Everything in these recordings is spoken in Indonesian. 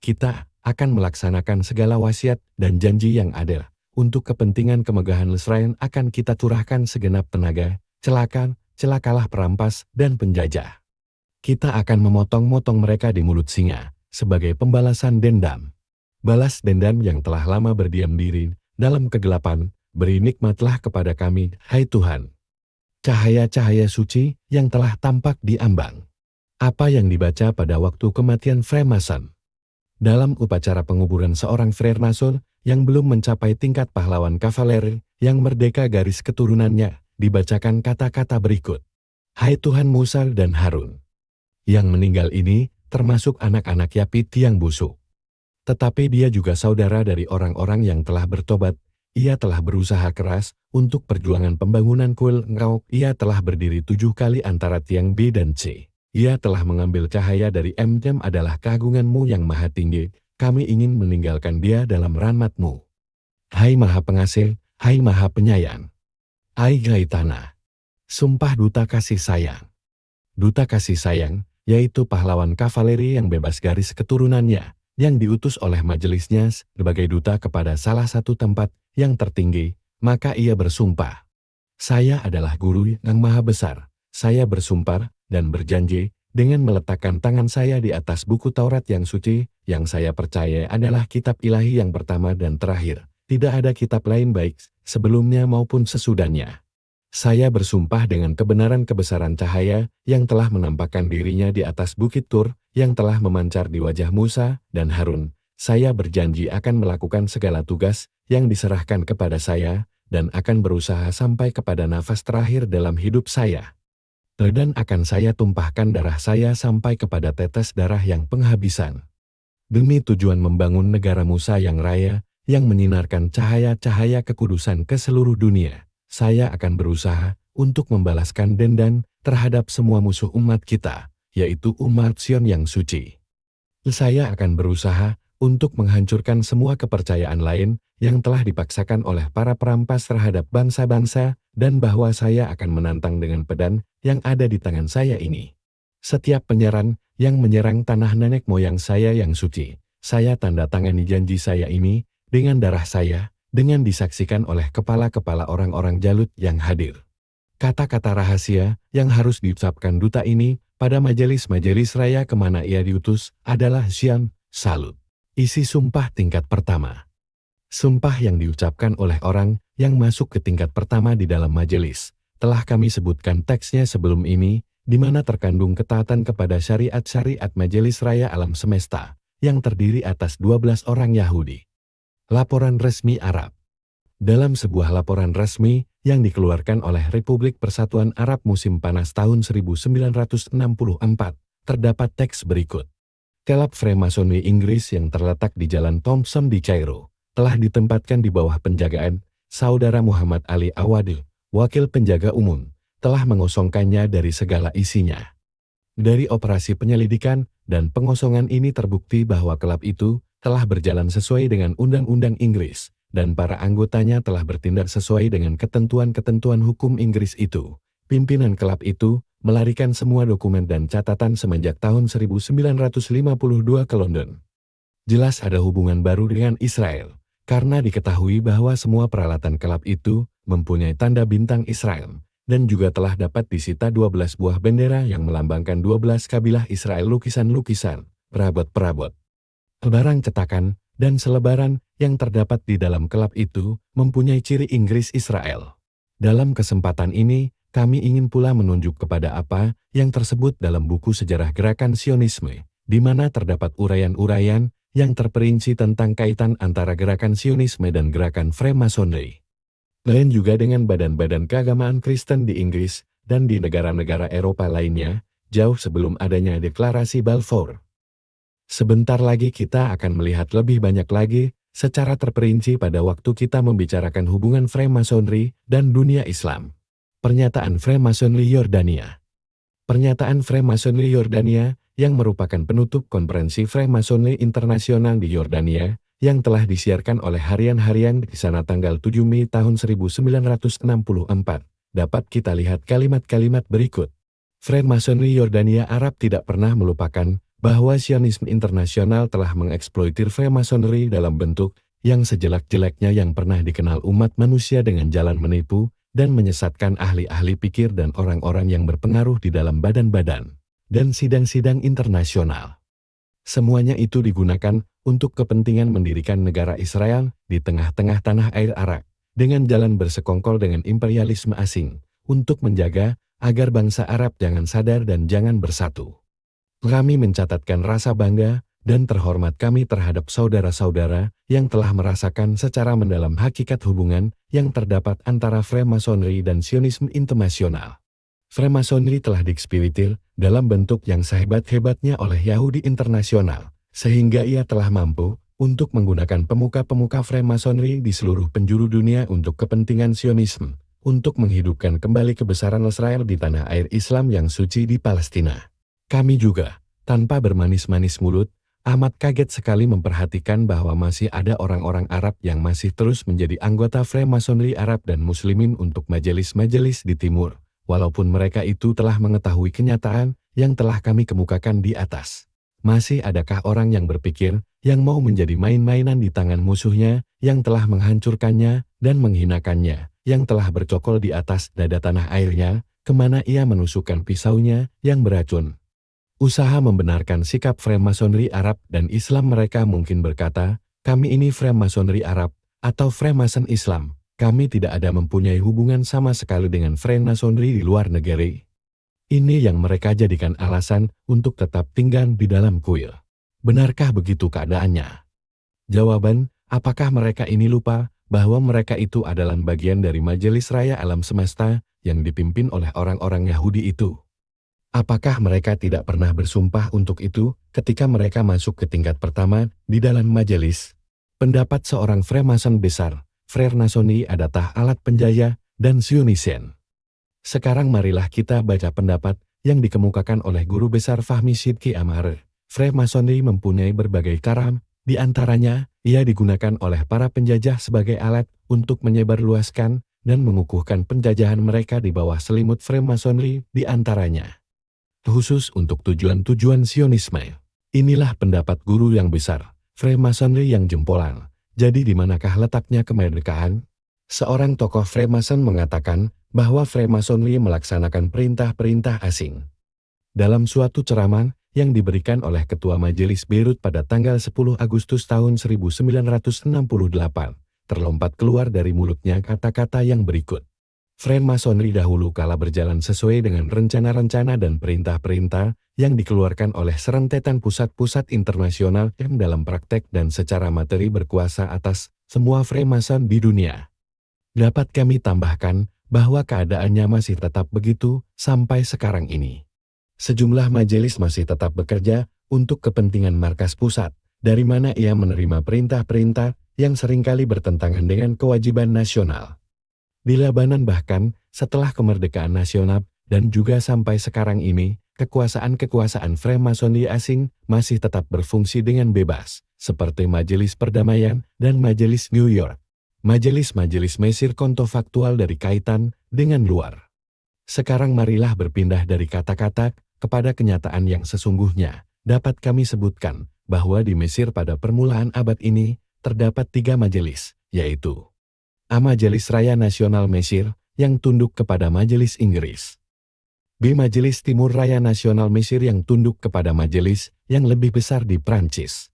kita akan melaksanakan segala wasiat dan janji yang adil. Untuk kepentingan kemegahan Lesrayan akan kita curahkan segenap tenaga, celakalah perampas dan penjajah. Kita akan memotong-motong mereka di mulut singa, sebagai pembalasan dendam. Balas dendam yang telah lama berdiam diri dalam kegelapan, beri nikmatlah kepada kami, hai Tuhan. Cahaya-cahaya suci yang telah tampak di ambang. Apa yang dibaca pada waktu kematian Freemason? Dalam upacara penguburan seorang Freemason yang belum mencapai tingkat pahlawan kavaleri yang merdeka garis keturunannya, dibacakan kata-kata berikut. Hai Tuhan Musa dan Harun. Yang meninggal ini termasuk anak-anak Yapit yang busuk. Tetapi dia juga saudara dari orang-orang yang telah bertobat. Ia telah berusaha keras untuk perjuangan pembangunan kuil Ngau. Ia telah berdiri 7 kali antara tiang B dan C. Ia telah mengambil cahaya dari M. adalah keagunganmu yang maha tinggi. Kami ingin meninggalkan dia dalam rahmat-Mu. Hai Maha Pengasih, hai Maha Penyayang. Ai Gaitana. Sumpah Duta Kasih Sayang. Duta Kasih Sayang, yaitu pahlawan kavaleri yang bebas garis keturunannya, yang diutus oleh majelisnya sebagai duta kepada salah satu tempat yang tertinggi, maka ia bersumpah. Saya adalah guru yang maha besar. Saya bersumpah dan berjanji dengan meletakkan tangan saya di atas buku Taurat yang suci, yang saya percaya adalah kitab ilahi yang pertama dan terakhir. Tidak ada kitab lain baik sebelumnya maupun sesudahnya. Saya bersumpah dengan kebenaran kebesaran cahaya yang telah menampakkan dirinya di atas bukit Tur, yang telah memancar di wajah Musa dan Harun. Saya berjanji akan melakukan segala tugas yang diserahkan kepada saya, dan akan berusaha sampai kepada nafas terakhir dalam hidup saya. Dan akan saya tumpahkan darah saya sampai kepada tetes darah yang penghabisan. Demi tujuan membangun negara Musa yang raya, yang menyinarkan cahaya-cahaya kekudusan ke seluruh dunia, saya akan berusaha untuk membalaskan dendam terhadap semua musuh umat kita, yaitu umat Sion yang suci. Saya akan berusaha untuk menghancurkan semua kepercayaan lain yang telah dipaksakan oleh para perampas terhadap bangsa-bangsa, dan bahwa saya akan menantang dengan pedang yang ada di tangan saya ini. Setiap penyerang yang menyerang tanah nenek moyang saya yang suci, saya tanda tangani janji saya ini dengan darah saya, dengan disaksikan oleh kepala-kepala orang-orang Jalut yang hadir. Kata-kata rahasia yang harus diucapkan duta ini pada majelis-majelis raya kemana ia diutus adalah Syiam, Salut. Isi sumpah tingkat pertama. Sumpah yang diucapkan oleh orang yang masuk ke tingkat pertama di dalam majelis. Telah kami sebutkan teksnya sebelum ini, di mana terkandung ketaatan kepada syariat-syariat majelis raya alam semesta, yang terdiri atas 12 orang Yahudi. Laporan resmi Arab. Dalam sebuah laporan resmi yang dikeluarkan oleh Republik Persatuan Arab musim panas tahun 1964, terdapat teks berikut. Kelab Freemasonry Inggris yang terletak di Jalan Thompson di Cairo, telah ditempatkan di bawah penjagaan Saudara Muhammad Ali Awadil, Wakil Penjaga Umum, telah mengosongkannya dari segala isinya. Dari operasi penyelidikan dan pengosongan ini terbukti bahwa kelab itu telah berjalan sesuai dengan undang-undang Inggris, dan para anggotanya telah bertindak sesuai dengan ketentuan-ketentuan hukum Inggris itu. Pimpinan kelab itu melarikan semua dokumen dan catatan semenjak tahun 1952 ke London. Jelas ada hubungan baru dengan Israel, karena diketahui bahwa semua peralatan kelab itu mempunyai tanda bintang Israel, dan juga telah dapat disita 12 buah bendera yang melambangkan 12 kabilah Israel, lukisan-lukisan, perabot-perabot, barang cetakan, dan selebaran yang terdapat di dalam kelab itu mempunyai ciri Inggris Israel. Dalam kesempatan ini, kami ingin pula menunjuk kepada apa yang tersebut dalam buku sejarah gerakan Sionisme, di mana terdapat uraian-uraian yang terperinci tentang kaitan antara gerakan Sionisme dan gerakan Freemasonry. Lain juga dengan badan-badan keagamaan Kristen di Inggris dan di negara-negara Eropa lainnya, jauh sebelum adanya deklarasi Balfour. Sebentar lagi kita akan melihat lebih banyak lagi secara terperinci pada waktu kita membicarakan hubungan Freemasonry dan dunia Islam. Pernyataan Freemasonry Yordania. Pernyataan Freemasonry Yordania yang merupakan penutup konferensi Freemasonry Internasional di Yordania, yang telah disiarkan oleh harian-harian di sana tanggal 7 Mei tahun 1964. Dapat kita lihat kalimat-kalimat berikut. Freemasonry Yordania Arab tidak pernah melupakan bahwa Zionisme internasional telah mengeksploitir Freemasonry dalam bentuk yang sejelek-jeleknya yang pernah dikenal umat manusia dengan jalan menipu dan menyesatkan ahli-ahli pikir dan orang-orang yang berpengaruh di dalam badan-badan dan sidang-sidang internasional. Semuanya itu digunakan untuk kepentingan mendirikan negara Israel di tengah-tengah tanah air Arab dengan jalan bersekongkol dengan imperialisme asing untuk menjaga agar bangsa Arab jangan sadar dan jangan bersatu. Kami mencatatkan rasa bangga dan terhormat kami terhadap saudara-saudara yang telah merasakan secara mendalam hakikat hubungan yang terdapat antara Freemasonry dan Zionisme internasional. Freemasonry telah dieksploitir dalam bentuk yang sehebat-hebatnya oleh Yahudi internasional, sehingga ia telah mampu untuk menggunakan pemuka-pemuka Freemasonry di seluruh penjuru dunia untuk kepentingan Zionisme, untuk menghidupkan kembali kebesaran Israel di tanah air Islam yang suci di Palestina. Kami juga, tanpa bermanis-manis mulut, amat kaget sekali memperhatikan bahwa masih ada orang-orang Arab yang masih terus menjadi anggota Freemasonry Arab dan Muslimin untuk majelis-majelis di timur, walaupun mereka itu telah mengetahui kenyataan yang telah kami kemukakan di atas. Masih adakah orang yang berpikir yang mau menjadi main-mainan di tangan musuhnya yang telah menghancurkannya dan menghinakannya, yang telah bercokol di atas dada tanah airnya, kemana ia menusukkan pisaunya yang beracun? Usaha membenarkan sikap Freemasonry Arab dan Islam mereka mungkin berkata, kami ini Freemasonry Arab atau Freemason Islam, kami tidak ada mempunyai hubungan sama sekali dengan Freemasonry di luar negeri. Ini yang mereka jadikan alasan untuk tetap tinggal di dalam kuil. Benarkah begitu keadaannya? Jawaban, apakah mereka ini lupa bahwa mereka itu adalah bagian dari Majelis Raya Alam Semesta yang dipimpin oleh orang-orang Yahudi itu? Apakah mereka tidak pernah bersumpah untuk itu ketika mereka masuk ke tingkat pertama di dalam majelis? Pendapat seorang Freemason besar, Freemasonry adalah alat penjaya dan Zionisme. Sekarang marilah kita baca pendapat yang dikemukakan oleh guru besar Fahmi Sidki Amar. Freemasonry mempunyai berbagai cara, di antaranya ia digunakan oleh para penjajah sebagai alat untuk menyebarluaskan dan mengukuhkan penjajahan mereka di bawah selimut Freemasonry di antaranya. Khusus untuk tujuan-tujuan Zionisme. Inilah pendapat guru yang besar, Freemasonry yang jempolan. Jadi di manakah letaknya kemerdekaan? Seorang tokoh Freemason mengatakan bahwa Freemasonry melaksanakan perintah-perintah asing. Dalam suatu ceramah yang diberikan oleh Ketua Majelis Beirut pada tanggal 10 Agustus tahun 1968, terlompat keluar dari mulutnya kata-kata yang berikut. Freemasonry dahulu kala berjalan sesuai dengan rencana-rencana dan perintah-perintah yang dikeluarkan oleh serentetan pusat-pusat internasional yang dalam praktek dan secara materi berkuasa atas semua Freemason di dunia. Dapat kami tambahkan bahwa keadaannya masih tetap begitu sampai sekarang ini. Sejumlah majelis masih tetap bekerja untuk kepentingan markas pusat, dari mana ia menerima perintah-perintah yang seringkali bertentangan dengan kewajiban nasional. Di Lebanon bahkan, setelah kemerdekaan nasional dan juga sampai sekarang ini, kekuasaan-kekuasaan Freemasonry asing masih tetap berfungsi dengan bebas, seperti Majelis Perdamaian dan Majelis New York. Majelis-majelis Mesir kontrafaktual dari kaitan dengan luar. Sekarang marilah berpindah dari kata-kata kepada kenyataan yang sesungguhnya. Dapat kami sebutkan bahwa di Mesir pada permulaan abad ini terdapat 3 majelis, yaitu A. Majelis Raya Nasional Mesir, yang tunduk kepada Majelis Inggris. B. Majelis Timur Raya Nasional Mesir yang tunduk kepada majelis yang lebih besar di Prancis.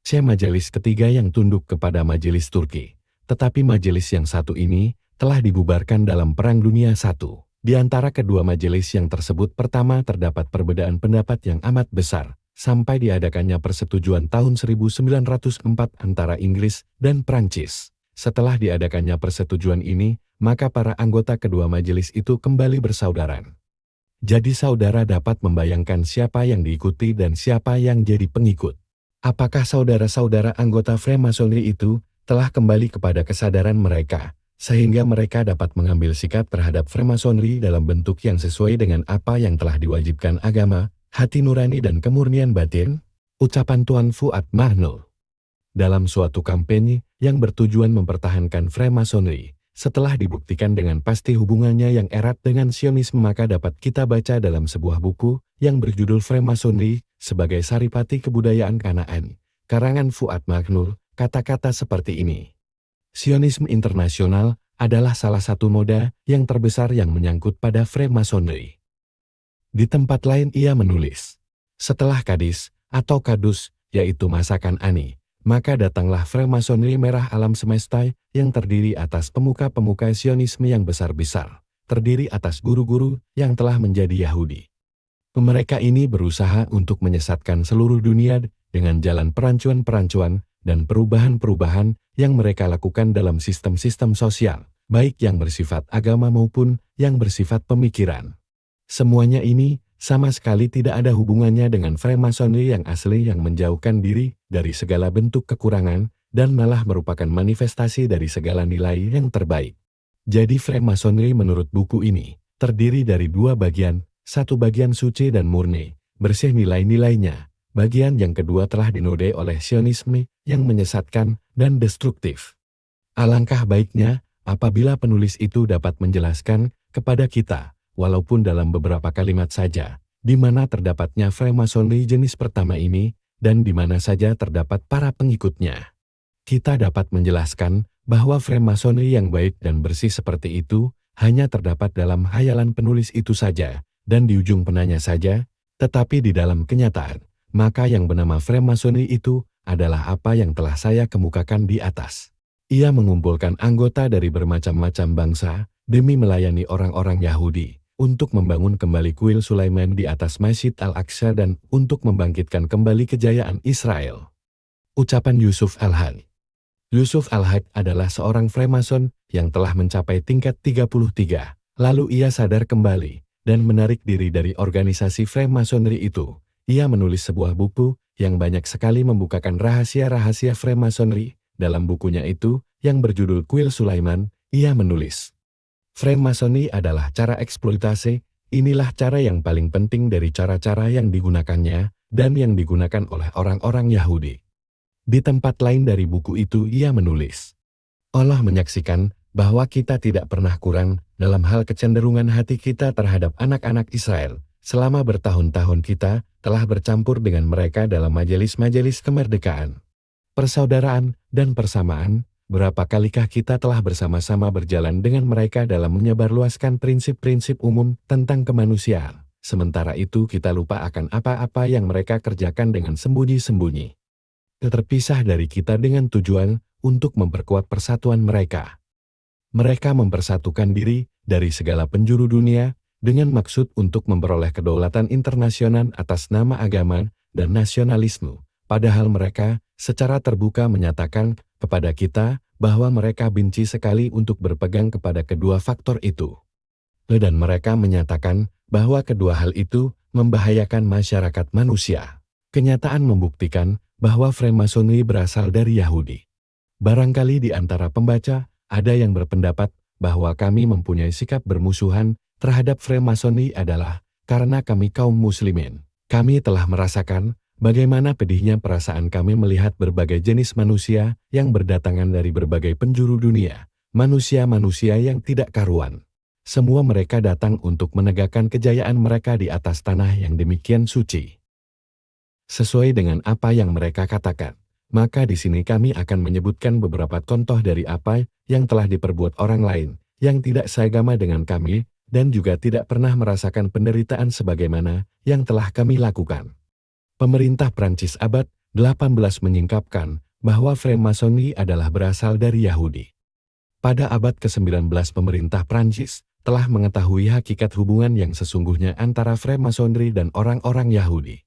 C. Majelis ketiga yang tunduk kepada Majelis Turki. Tetapi majelis yang satu ini telah dibubarkan dalam Perang Dunia I. Di antara kedua majelis yang tersebut pertama terdapat perbedaan pendapat yang amat besar, sampai diadakannya persetujuan tahun 1904 antara Inggris dan Prancis. Setelah diadakannya persetujuan ini, maka para anggota kedua majelis itu kembali bersaudaraan. Jadi saudara dapat membayangkan siapa yang diikuti dan siapa yang jadi pengikut. Apakah saudara-saudara anggota Freemasonry itu telah kembali kepada kesadaran mereka, sehingga mereka dapat mengambil sikap terhadap Freemasonry dalam bentuk yang sesuai dengan apa yang telah diwajibkan agama, hati nurani dan kemurnian batin? Ucapan Tuan Fuad Mahnul. Dalam suatu kampanye yang bertujuan mempertahankan Freemasonry, setelah dibuktikan dengan pasti hubungannya yang erat dengan Zionisme, maka dapat kita baca dalam sebuah buku yang berjudul Freemasonry, sebagai saripati kebudayaan Kanaan. Karangan Fuad Maknul, kata-kata seperti ini. Sionisme internasional adalah salah satu moda yang terbesar yang menyangkut pada Freemasonry. Di tempat lain ia menulis, setelah Kadis atau Kadus, yaitu masakan Ani, maka datanglah Freemasonry merah alam semesta yang terdiri atas pemuka-pemuka Sionisme yang besar-besar, terdiri atas guru-guru yang telah menjadi Yahudi. Mereka ini berusaha untuk menyesatkan seluruh dunia dengan jalan perancuan-perancuan dan perubahan-perubahan yang mereka lakukan dalam sistem-sistem sosial, baik yang bersifat agama maupun yang bersifat pemikiran. Semuanya ini sama sekali tidak ada hubungannya dengan Freemasonry yang asli yang menjauhkan diri dari segala bentuk kekurangan dan malah merupakan manifestasi dari segala nilai yang terbaik. Jadi Freemasonry menurut buku ini terdiri dari dua bagian, satu bagian suci dan murni, bersih nilai-nilainya. Bagian yang kedua telah dinodai oleh Sionisme yang menyesatkan dan destruktif. Alangkah baiknya apabila penulis itu dapat menjelaskan kepada kita, walaupun dalam beberapa kalimat saja, di mana terdapatnya Freemasonry jenis pertama ini, dan di mana saja terdapat para pengikutnya. Kita dapat menjelaskan bahwa Freemasonry yang baik dan bersih seperti itu hanya terdapat dalam hayalan penulis itu saja, dan di ujung penanya saja, tetapi di dalam kenyataan, maka yang bernama Freemasonry itu adalah apa yang telah saya kemukakan di atas. Ia mengumpulkan anggota dari bermacam-macam bangsa demi melayani orang-orang Yahudi, untuk membangun kembali kuil Sulaiman di atas Masjid Al-Aqsa dan untuk membangkitkan kembali kejayaan Israel. Ucapan Yusuf Al-Haq. Yusuf Al-Haq adalah seorang Freemason yang telah mencapai tingkat 33, lalu ia sadar kembali dan menarik diri dari organisasi Freemasonry itu. Ia menulis sebuah buku yang banyak sekali membukakan rahasia-rahasia Freemasonry. Dalam bukunya itu, yang berjudul Kuil Sulaiman, ia menulis, Freemasonry adalah cara eksploitasi, inilah cara yang paling penting dari cara-cara yang digunakannya, dan yang digunakan oleh orang-orang Yahudi. Di tempat lain dari buku itu ia menulis, Allah menyaksikan bahwa kita tidak pernah kurang dalam hal kecenderungan hati kita terhadap anak-anak Israel. Selama bertahun-tahun kita telah bercampur dengan mereka dalam majelis-majelis kemerdekaan, persaudaraan, dan persamaan. Berapa kalikah kita telah bersama-sama berjalan dengan mereka dalam menyebarluaskan prinsip-prinsip umum tentang kemanusiaan. Sementara itu kita lupa akan apa-apa yang mereka kerjakan dengan sembunyi-sembunyi. Terpisah dari kita dengan tujuan untuk memperkuat persatuan mereka. Mereka mempersatukan diri dari segala penjuru dunia dengan maksud untuk memperoleh kedaulatan internasional atas nama agama dan nasionalisme. Padahal mereka secara terbuka menyatakan kepada kita bahwa mereka benci sekali untuk berpegang kepada kedua faktor itu. Dan mereka menyatakan bahwa kedua hal itu membahayakan masyarakat manusia. Kenyataan membuktikan bahwa Freemasonry berasal dari Yahudi. Barangkali di antara pembaca ada yang berpendapat bahwa kami mempunyai sikap bermusuhan terhadap Freemasonry adalah karena kami kaum muslimin. Kami telah merasakan bagaimana pedihnya perasaan kami melihat berbagai jenis manusia yang berdatangan dari berbagai penjuru dunia, manusia-manusia yang tidak karuan. Semua mereka datang untuk menegakkan kejayaan mereka di atas tanah yang demikian suci. Sesuai dengan apa yang mereka katakan, maka di sini kami akan menyebutkan beberapa contoh dari apa yang telah diperbuat orang lain yang tidak seagama dengan kami, dan juga tidak pernah merasakan penderitaan sebagaimana yang telah kami lakukan. Pemerintah Prancis abad 18 menyingkapkan bahwa Freemasonry adalah berasal dari Yahudi. Pada abad ke-19 pemerintah Prancis telah mengetahui hakikat hubungan yang sesungguhnya antara Freemasonry dan orang-orang Yahudi.